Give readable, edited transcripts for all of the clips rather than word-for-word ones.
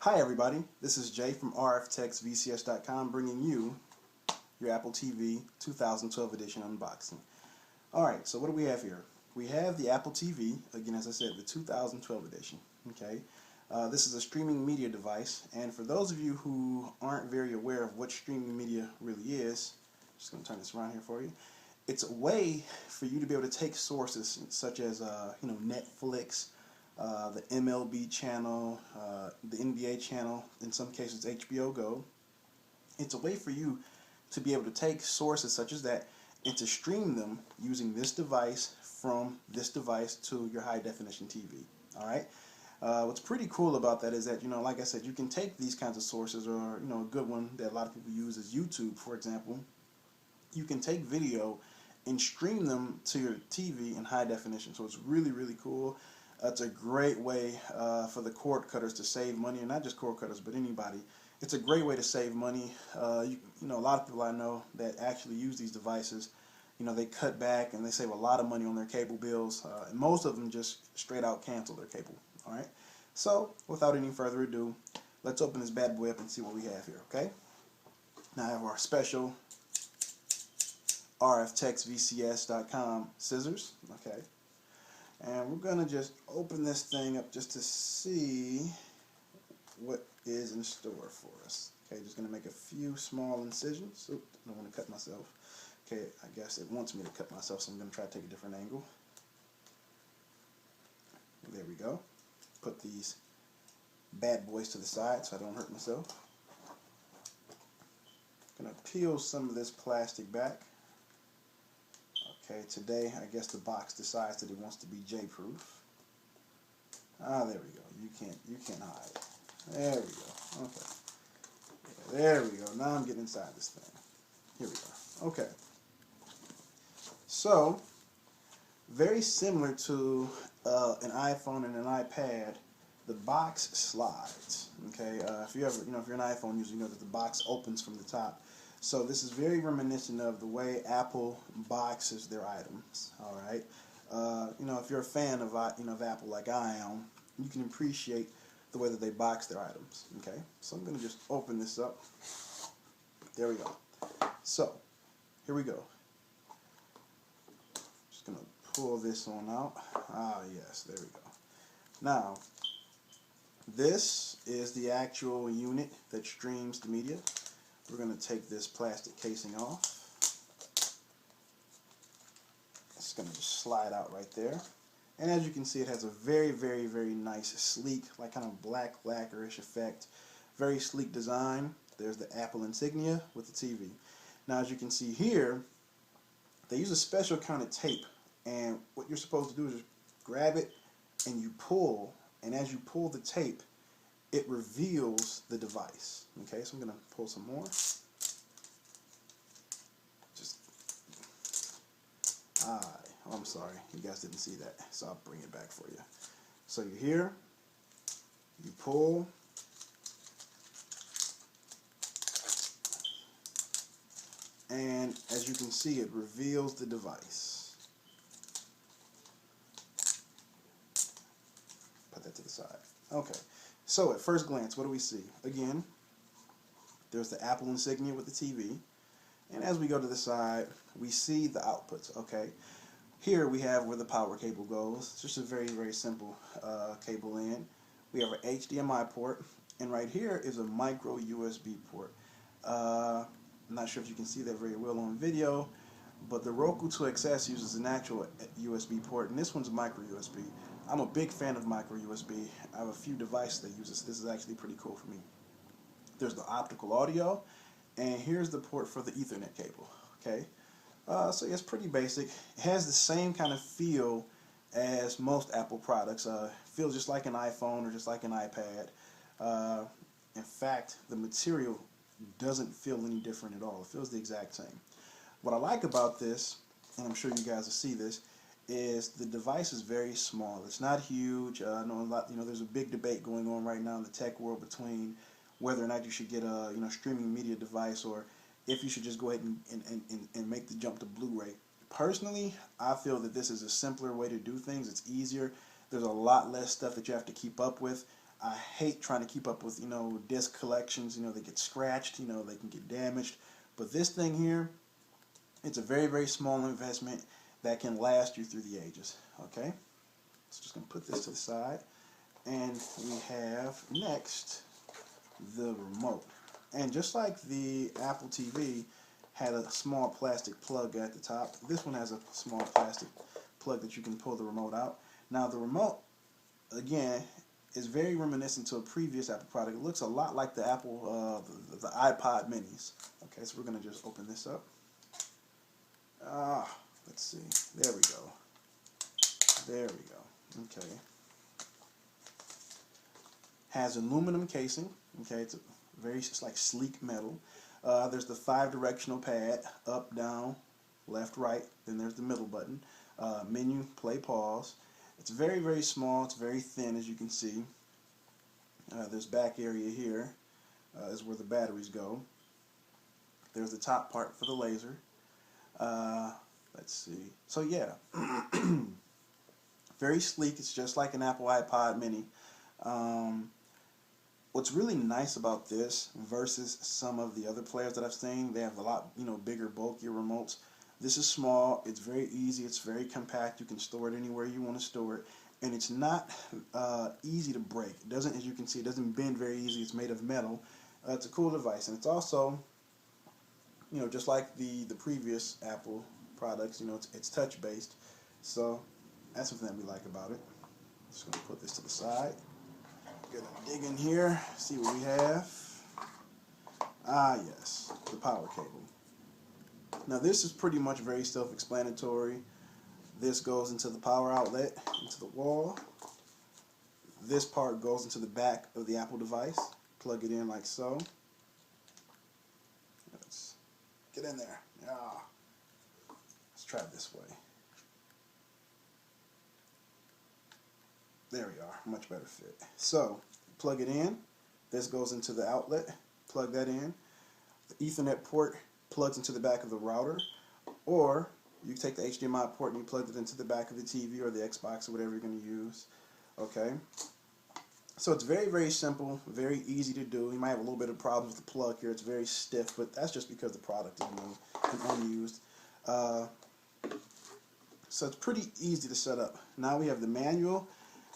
Hi everybody, this is Jay from rftexvcs.com bringing you your Apple TV 2012 edition unboxing. Alright, so what do we have here? We have the Apple TV, again as I said, the 2012 edition. Okay, this is a streaming media device, and for those of you who aren't very aware of what streaming media really is, I'm just going to turn this around here for you. It's a way for you to be able to take sources such as Netflix, the MLB channel, the NBA channel, in some cases HBO Go. It's a way for you to be able to take sources such as that and to stream them using this device from this device to your high definition TV. Alright? What's pretty cool about that is that, like I said, you can take these kinds of sources, or, a good one that a lot of people use is YouTube, for example. You can take video and stream them to your TV in high definition. So it's really, really cool. It's a great way for the cord cutters to save money, and not just cord cutters, but anybody. It's a great way to save money. A lot of people I know that actually use these devices, they cut back and they save a lot of money on their cable bills, and most of them just straight out cancel their cable. All right. So without any further ado, let's open this bad boy up and see what we have here. Okay. Now I have our special rftexvcs.com scissors. Okay. And we're going to just open this thing up just to see what is in store for us. Okay, just going to make a few small incisions. Oop, I don't want to cut myself. Okay, I guess it wants me to cut myself, so I'm going to try to take a different angle. There we go. Put these bad boys to the side so I don't hurt myself. Going to peel some of this plastic back. Okay, today I guess the box decides that it wants to be J-proof. Ah, there we go. You can't hide. There we go. Okay. Yeah, there we go. Now I'm getting inside this thing. Here we go. Okay. So, very similar to an iPhone and an iPad, the box slides. Okay. If you ever, if you're an iPhone user, you know that the box opens from the top. So this is very reminiscent of the way Apple boxes their items. All right, if you're a fan of of Apple like I am, you can appreciate the way that they box their items. Okay, so I'm going to just open this up. There we go. So here we go. Just going to pull this one out. Ah, yes, there we go. Now this is the actual unit that streams the media. We're going to take this plastic casing off. It's going to just slide out right there. And as you can see, it has a very, very, very nice, sleek, like kind of black lacquerish effect. Very sleek design. There's the Apple insignia with the TV. Now, as you can see here, they use a special kind of tape. And what you're supposed to do is just grab it and you pull. And as you pull the tape, it reveals the device. Okay, so I'm going to pull some more. I'm sorry, you guys didn't see that, so I'll bring it back for you. So you're here, you pull, and as you can see, it reveals the device. Put that to the side. Okay. So at first glance, what do we see? Again, there's the Apple insignia with the TV. And as we go to the side, we see the outputs. Okay. Here we have where the power cable goes. It's just a very, very simple cable in. We have an HDMI port. And right here is a micro USB port. I'm not sure if you can see that very well on video, but the Roku 2XS uses an actual USB port, and this one's micro USB. I'm a big fan of micro USB. I have a few devices that use this. This is actually pretty cool for me. There's the optical audio, and here's the port for the Ethernet cable. Okay, so it's pretty basic. It has the same kind of feel as most Apple products. Feels just like an iPhone or just like an iPad. In fact, the material doesn't feel any different at all. It feels the exact same. What I like about this, and I'm sure you guys will see this, is the device is very small. It's not huge. I know a lot. There's a big debate going on right now in the tech world between whether or not you should get a streaming media device, or if you should just go ahead and make the jump to Blu-ray. Personally, I feel that this is a simpler way to do things. It's easier. There's a lot less stuff that you have to keep up with. I hate trying to keep up with, disc collections. They get scratched, they can get damaged. But this thing here, it's a very, very small investment that can last you through the ages. Okay? So just going to put this to the side. And we have next the remote. And just like the Apple TV had a small plastic plug at the top, this one has a small plastic plug that you can pull the remote out. Now the remote, again, is very reminiscent to a previous Apple product. It looks a lot like the Apple, the iPod minis. Okay, so we're going to just open this up. Let's see. There we go. There we go. Okay. Has aluminum casing. Okay, it's like sleek metal. There's the 5-directional pad, up, down, left, right. Then there's the middle button. Menu, play, pause. It's very, very small. It's very thin, as you can see. There's back area here. Is where the batteries go. There's the top part for the laser. Let's see. So yeah, very sleek. It's just like an Apple iPod mini. What's really nice about this versus some of the other players that I've seen, they have a lot, bigger, bulkier remotes. This is small. It's very easy. It's very compact. You can store it anywhere you want to store it, and it's not easy to break. It doesn't, as you can see, it doesn't bend very easy. It's made of metal. It's a cool device, and it's also, just like the previous Apple products, it's touch based. So that's something that we like about it. Just gonna put this to the side. Gonna dig in here, see what we have. Yes, the power cable. Now this is pretty much very self-explanatory. This goes into the power outlet, into the wall. This part goes into the back of the Apple device. Plug it in like so. Let's get in there. Let's try it this way. There we are, much better fit. So, plug it in. This goes into the outlet. Plug that in. The Ethernet port plugs into the back of the router. Or, you take the HDMI port and you plug it into the back of the TV or the Xbox or whatever you're going to use. Okay? So it's very, very simple, very easy to do. You might have a little bit of problems with the plug here. It's very stiff, but that's just because the product is new and unused. So it's pretty easy to set up. Now we have the manual.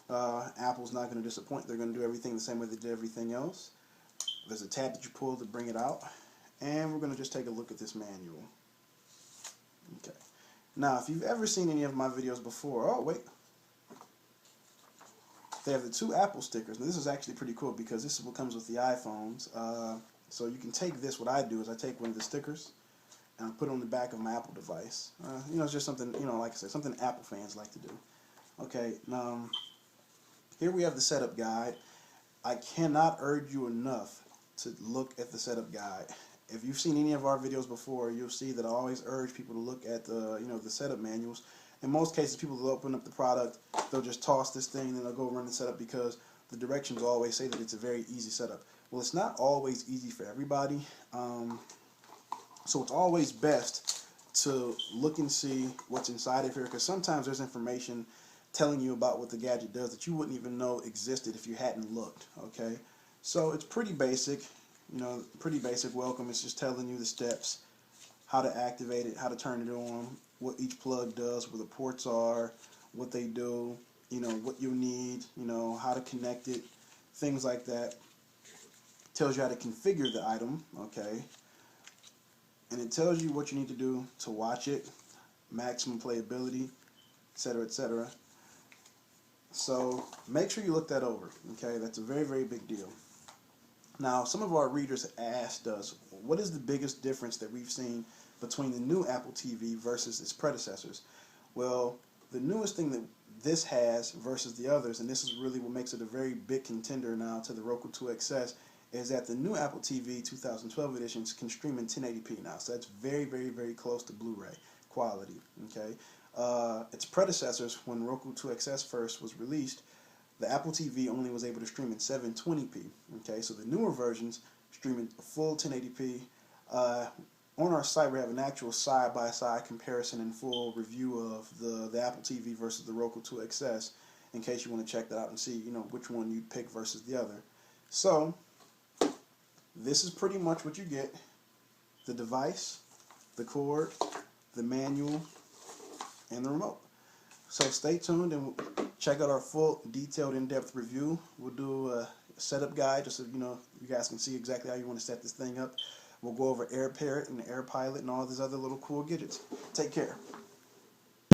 Apple's not going to disappoint. They're going to do everything the same way they did everything else. There's a tab that you pull to bring it out. And we're going to just take a look at this manual. Okay. Now, if you've ever seen any of my videos before, oh, wait. They have the 2 Apple stickers. Now, this is actually pretty cool because this is what comes with the iPhones. So you can take this. What I do is I take one of the stickers and I put it on the back of my Apple device. It's just something, like I said, something Apple fans like to do. Okay, now, here we have the setup guide. I cannot urge you enough to look at the setup guide. If you've seen any of our videos before, you'll see that I always urge people to look at the, the setup manuals. In most cases, people will open up the product, they'll just toss this thing, and they'll go run the setup because the directions always say that it's a very easy setup. Well, it's not always easy for everybody. So it's always best to look and see what's inside of here, because sometimes there's information telling you about what the gadget does that you wouldn't even know existed if you hadn't looked. Okay, so it's pretty basic, pretty basic. Welcome. It's just telling you the steps, how to activate it, how to turn it on, what each plug does, where the ports are, what they do, what you need, how to connect it, things like that. Tells you how to configure the item, okay, and it tells you what you need to do to watch it, maximum playability, etc., etc. So make sure you look that over, okay? That's a very, very big deal. Now, some of our readers asked us, what is the biggest difference that we've seen between the new Apple TV versus its predecessors? Well, the newest thing that this has versus the others, and this is really what makes it a very big contender now to the Roku 2 XS, is that the new Apple TV 2012 editions can stream in 1080p now. So that's very, very, very close to Blu-ray quality, okay? Its predecessors, when Roku 2 XS first was released, the Apple TV only was able to stream in 720p. Okay, so the newer versions stream in full 1080p. On our site, we have an actual side-by-side comparison and full review of the Apple TV versus the Roku 2 XS. in case you want to check that out and see, you know, which one you pick versus the other. So this is pretty much what you get: the device, the cord, the manual, and the remote. So stay tuned and check out our full, detailed, in-depth review. We'll do a setup guide just so you know you guys can see exactly how you want to set this thing up. We'll go over AirParrot and AirPilot and all these other little cool gadgets. Take care.